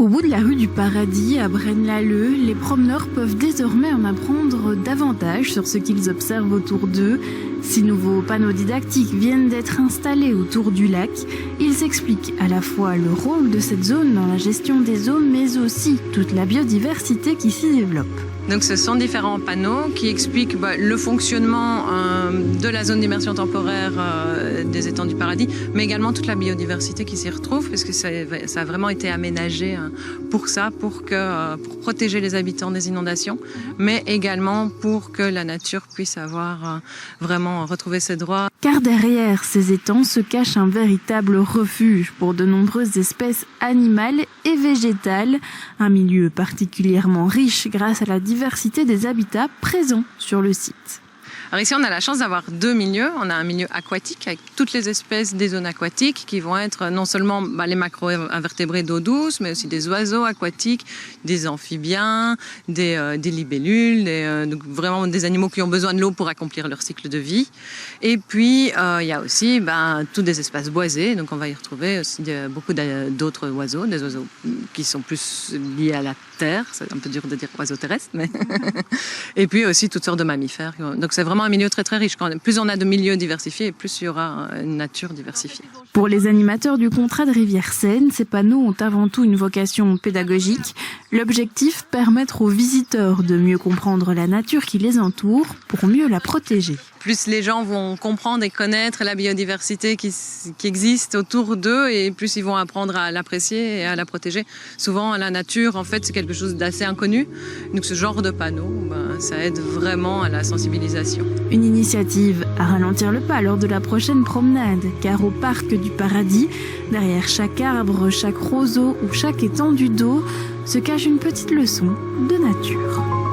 Au bout de la rue du Paradis, à Braine-l'Alleud, les promeneurs peuvent désormais en apprendre davantage sur ce qu'ils observent autour d'eux. 6 nouveaux panneaux didactiques viennent d'être installés autour du lac. Ils expliquent à la fois le rôle de cette zone dans la gestion des eaux, mais aussi toute la biodiversité qui s'y développe. Donc ce sont différents panneaux qui expliquent le fonctionnement de la zone d'immersion temporaire des étangs du Paradis, mais également toute la biodiversité qui s'y retrouve, parce que ça a vraiment été aménagé pour ça, pour protéger les habitants des inondations, mais également pour que la nature puisse avoir vraiment retrouvé ses droits. Car derrière ces étangs se cache un véritable refuge pour de nombreuses espèces animales et végétales, un milieu particulièrement riche grâce à la diversité des habitats présents sur le site. Alors ici, on a la chance d'avoir 2 milieux. On a un milieu aquatique avec toutes les espèces des zones aquatiques qui vont être non seulement les macro-invertébrés d'eau douce, mais aussi des oiseaux aquatiques, des amphibiens, des libellules, donc vraiment des animaux qui ont besoin de l'eau pour accomplir leur cycle de vie. Et puis, il y a aussi tous des espaces boisés. Donc on va y retrouver aussi beaucoup d'autres oiseaux, des oiseaux qui sont plus liés à la terre. C'est un peu dur de dire oiseaux terrestres, mais et puis aussi toutes sortes de mammifères. Donc c'est vraiment un milieu très très riche. Plus on a de milieux diversifiés, plus il y aura une nature diversifiée. Pour les animateurs du contrat de Rivière-Seine, ces panneaux ont avant tout une vocation pédagogique. L'objectif, permettre aux visiteurs de mieux comprendre la nature qui les entoure pour mieux la protéger. Plus les gens vont comprendre et connaître la biodiversité qui existe autour d'eux, et plus ils vont apprendre à l'apprécier et à la protéger. Souvent, la nature, en fait, c'est quelque chose d'assez inconnu. Donc ce genre de panneaux, ça aide vraiment à la sensibilisation. Une initiative à ralentir le pas lors de la prochaine promenade, car au parc du Paradis, derrière chaque arbre, chaque roseau ou chaque étendue d'eau, se cache une petite leçon de nature.